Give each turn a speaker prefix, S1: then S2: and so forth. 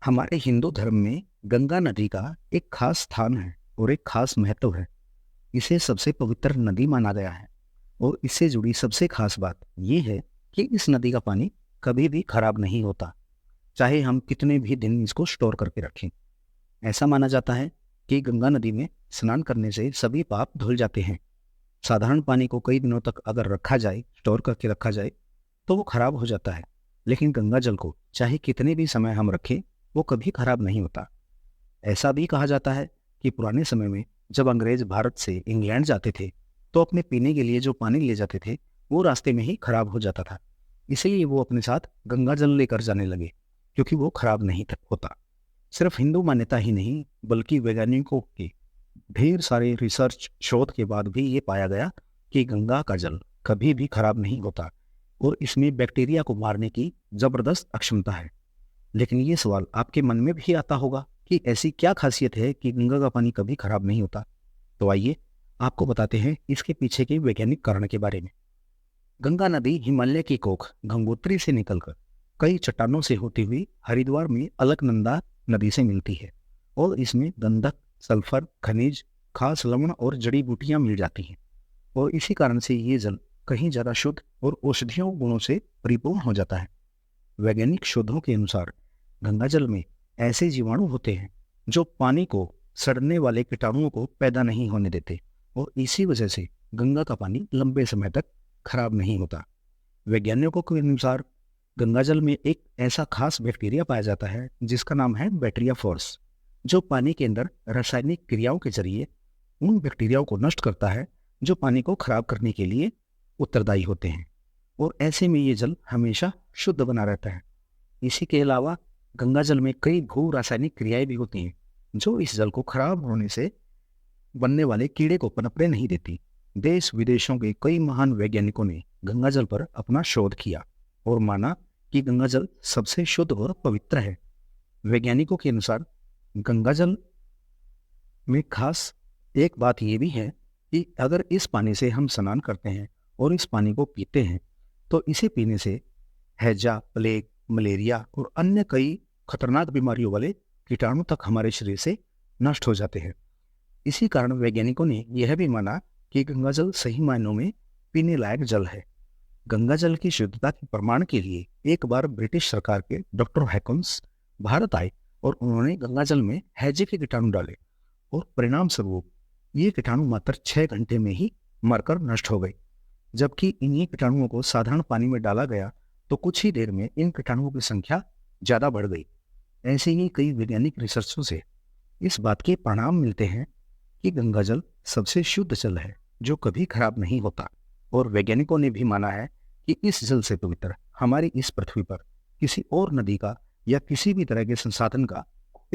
S1: हमारे हिंदू धर्म में गंगा नदी का एक खास स्थान है और एक खास महत्व है। इसे सबसे पवित्र नदी माना गया है और इससे जुड़ी सबसे खास बात ये है कि इस नदी का पानी कभी भी खराब नहीं होता, चाहे हम कितने भी दिन इसको स्टोर करके रखें। ऐसा माना जाता है कि गंगा नदी में स्नान करने से सभी पाप धुल जाते हैं। साधारण पानी को कई दिनों तक अगर रखा जाए, स्टोर करके रखा जाए, तो वो खराब हो जाता है। लेकिन गंगा जल को चाहे कितने भी समय हम रखें, वो कभी खराब नहीं होता। ऐसा भी कहा जाता है कि पुराने समय में जब अंग्रेज भारत से इंग्लैंड जाते थे, तो अपने पीने के लिए जो पानी ले जाते थे, वो रास्ते में ही खराब हो जाता था। इसलिए वो अपने साथ गंगा जल लेकर जाने लगे, क्योंकि वो खराब नहीं होता। सिर्फ हिंदू मान्यता ही नहीं, बल्कि वैज्ञानिकों के ढेर सारे रिसर्च शोध के बाद भी ये पाया गया कि गंगा का जल कभी भी खराब नहीं होता और इसमें बैक्टीरिया को मारने की जबरदस्त अक्षमता है। लेकिन ये सवाल आपके मन में भी आता होगा कि ऐसी क्या खासियत है कि गंगा का पानी कभी खराब नहीं होता। तो आइए आपको बताते हैं इसके पीछे के वैज्ञानिक कारण के बारे में। गंगा नदी हिमालय की कोख गंगोत्री से निकलकर कई चट्टानों से होती हुई हरिद्वार में अलकनंदा नदी से मिलती है और इसमें गंधक, सल्फर, खनिज, खास लवण और जड़ी बूटियां मिल जाती हैं और इसी कारण से ये जल कहीं ज्यादा शुद्ध और औषधीय गुणों से परिपूर्ण हो जाता है। वैज्ञानिक शोधों के अनुसार गंगा जल में ऐसे जीवाणु होते हैं जो पानी को सड़ने वाले कीटाणुओं को पैदा नहीं होने देते और इसी वजह से गंगा का पानी लंबे समय तक खराब नहीं होता। वैज्ञानिकों के अनुसार गंगा जल में एक ऐसा खास बैक्टीरिया पाया जाता है जिसका नाम है बैक्टीरिया फोर्स, जो पानी के अंदर रासायनिक क्रियाओं के जरिए उन बैक्टीरियाओं को नष्ट करता है जो पानी को खराब करने के लिए उत्तरदायी होते हैं और ऐसे में ये जल हमेशा शुद्ध बना रहता है। इसी के अलावा गंगा जल में कई भू रासायनिक क्रियाएं भी होती हैं जो इस जल को खराब होने से बनने वाले कीड़े को पनपने नहीं देती। देश विदेशों के कई महान वैज्ञानिकों ने गंगा जल पर अपना शोध किया और माना कि गंगा जल सबसे शुद्ध और पवित्र है। वैज्ञानिकों के अनुसार गंगा जल में खास एक बात यह भी है कि अगर इस पानी से हम स्नान करते हैं और इस पानी को पीते हैं, तो इसे पीने से हैजा, प्लेग, मलेरिया और अन्य कई खतरनाक बीमारियों वाले कीटाणु तक हमारे शरीर से नष्ट हो जाते हैं। इसी कारण वैज्ञानिकों ने यह भी माना कि गंगा जल सही मायनों में पीने लायक जल है। गंगा जल की शुद्धता के प्रमाण के लिए एक बार ब्रिटिश सरकार के डॉक्टर हैकन्स भारत आए और उन्होंने गंगा जल में हैजे के कीटाणु डाले और परिणाम स्वरूप ये कीटाणु मात्र 6 घंटे में ही मरकर नष्ट हो गए। जबकि इन्हीं कीटाणुओं को साधारण पानी में डाला गया तो कुछ ही देर में इन कीटाणुओं की संख्या ज्यादा बढ़ गई। ऐसे ही कई वैज्ञानिक रिसर्चों से इस बात के परिणाम मिलते हैं कि गंगा जल सबसे शुद्ध जल है जो कभी खराब नहीं होता और वैज्ञानिकों ने भी माना है कि इस जल से पवित्र हमारी इस पृथ्वी पर किसी और नदी का या किसी भी तरह के संसाधन का